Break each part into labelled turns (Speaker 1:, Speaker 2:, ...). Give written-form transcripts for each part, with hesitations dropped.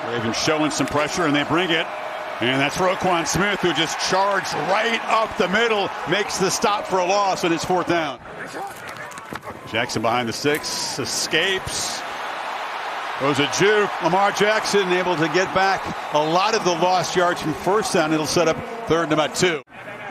Speaker 1: Ravens showing some pressure, and they bring it. And that's Roquan Smith, who just charged right up the middle, makes the stop for a loss, and it's 4th down. Jackson behind the 6, escapes. Goes a juke. Lamar Jackson able to get back a lot of the lost yards from 1st down. It'll set up 3rd and about 2.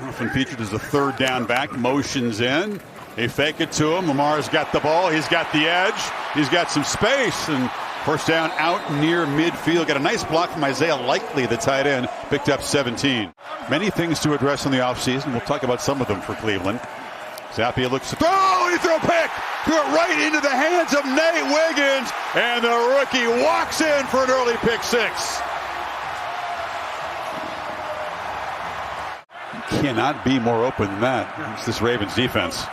Speaker 1: Often featured as a 3rd down back. Motions in. They fake it to him. Lamar's got the ball. He's got the edge. He's got some space. And 1st down out near midfield. Got a nice block from Isaiah Likely, the tight end. Picked up 17. Many things to address in the offseason. We'll talk about some of them for Cleveland. Zappia looks to throw, and he threw a pick. Threw it right into the hands of Nate Wiggins, and the rookie walks in for an early pick 6. You cannot be more open than that. It's this Ravens defense.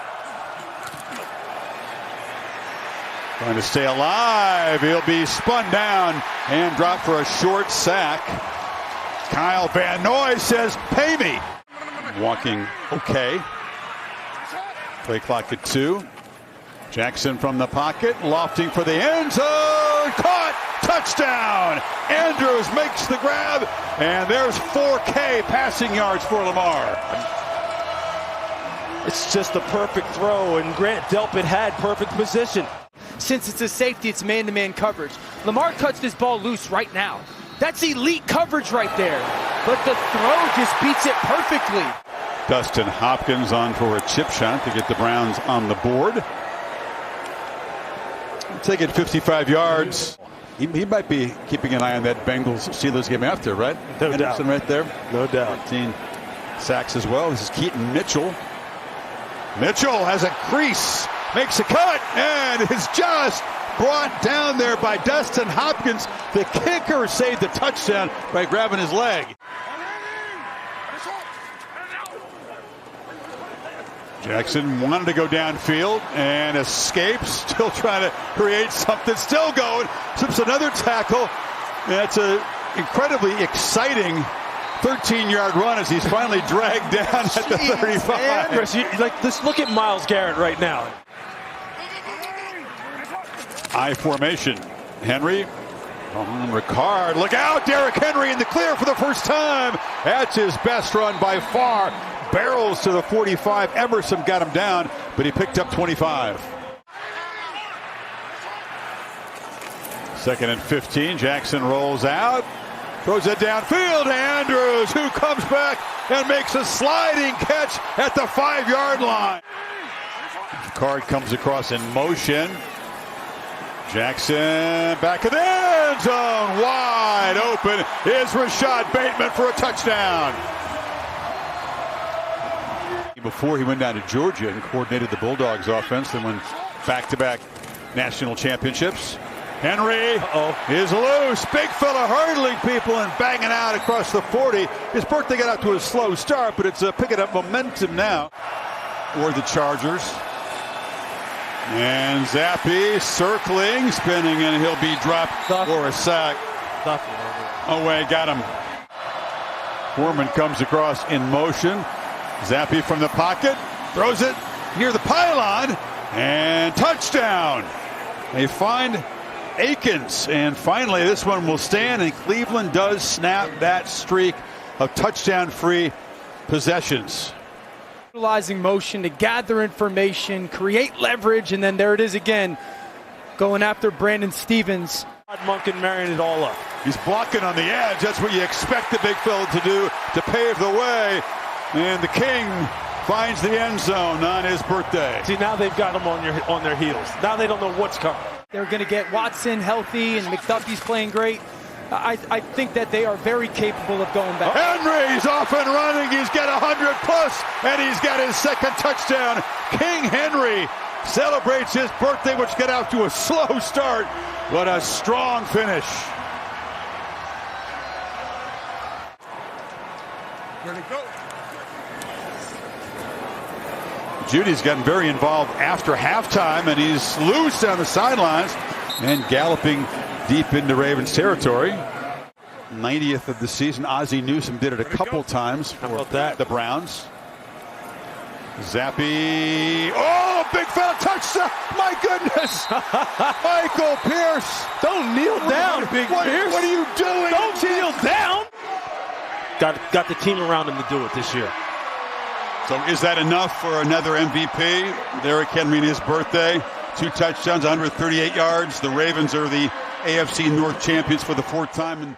Speaker 1: Trying to stay alive. He'll be spun down and dropped for a short sack. Kyle Van Noy says, "Pay me." Walking okay. Play clock at 2. Jackson from the pocket, lofting for the end zone. Caught! Touchdown! Andrews makes the grab, and there's 4K passing yards for Lamar.
Speaker 2: It's just a perfect throw, and Grant Delpit had perfect position.
Speaker 3: Since it's a safety, it's man-to-man coverage. Lamar cuts this ball loose right now. That's elite coverage right there. But the throw just beats it perfectly.
Speaker 1: Dustin Hopkins on for a chip shot to get the Browns on the board. Take it 55 yards. He might be keeping an eye on that Bengals-Steelers game after, right?
Speaker 2: No
Speaker 1: Henderson
Speaker 2: doubt.
Speaker 1: right there.
Speaker 2: No doubt.
Speaker 1: 14 sacks as well. This is Keaton Mitchell. Mitchell has a crease, makes a cut, and is just brought down there by Dustin Hopkins. The kicker saved the touchdown by grabbing his leg. Jackson wanted to go downfield and escapes, still trying to create something, still going, slips another tackle. That's an incredibly exciting 13-yard run as he's finally dragged down at the 35.
Speaker 2: Chris, let's look at Myles Garrett right now.
Speaker 1: I formation. Henry. Ricard. Look out. Derrick Henry in the clear for the first time. That's his best run by far. Barrels to the 45. Emerson got him down, but he picked up 25. 2nd and 15. Jackson rolls out. Throws it downfield to Andrews, who comes back and makes a sliding catch at the 5-yard line. Card comes across in motion. Jackson back in the end zone. Wide open is Rashad Bateman for a touchdown. Before he went down to Georgia and coordinated the Bulldogs offense, then won back-to-back national championships. Henry is loose. Big fella hurdling people and banging out across the 40. His birthday got out to a slow start, but it's picking up momentum now. Or the Chargers. And Zappy circling, spinning, and he'll be dropped for a sack. Away, got him. Foreman comes across in motion. Zappy from the pocket, throws it near the pylon, and touchdown. They find Akins, and finally this one will stand, and Cleveland does snap that streak of touchdown-free possessions.
Speaker 3: Utilizing motion to gather information, create leverage, and then there it is again, going after Brandon Stevens.
Speaker 2: Monken marrying it all up.
Speaker 1: He's blocking on the edge. That's what you expect the big fella to do to pave the way. And the King finds the end zone on his birthday.
Speaker 2: See, now they've got him on their heels. Now they don't know what's coming.
Speaker 3: They're going to get Watson healthy, and McDuffie's playing great. I think that they are very capable of going back.
Speaker 1: Henry's off and running. He's got 100 plus, and he's got his 2nd touchdown. King Henry celebrates his birthday, which got out to a slow start, but a strong finish. Where'd it go? Judy's gotten very involved after halftime, and he's loose on the sidelines and galloping deep into Ravens territory. 90th of the season. Ozzie Newsome did it a couple times for the Browns. Zappy. Oh, big foul, touchdown. My goodness. Michael Pierce.
Speaker 2: Don't kneel down, Big Pierce.
Speaker 1: What are you doing?
Speaker 2: Don't kneel down. Got the team around him to do it this year.
Speaker 1: So is that enough for another MVP? Derrick Henry, his birthday. 2 touchdowns, 138 yards. The Ravens are the AFC North champions for the 4th time.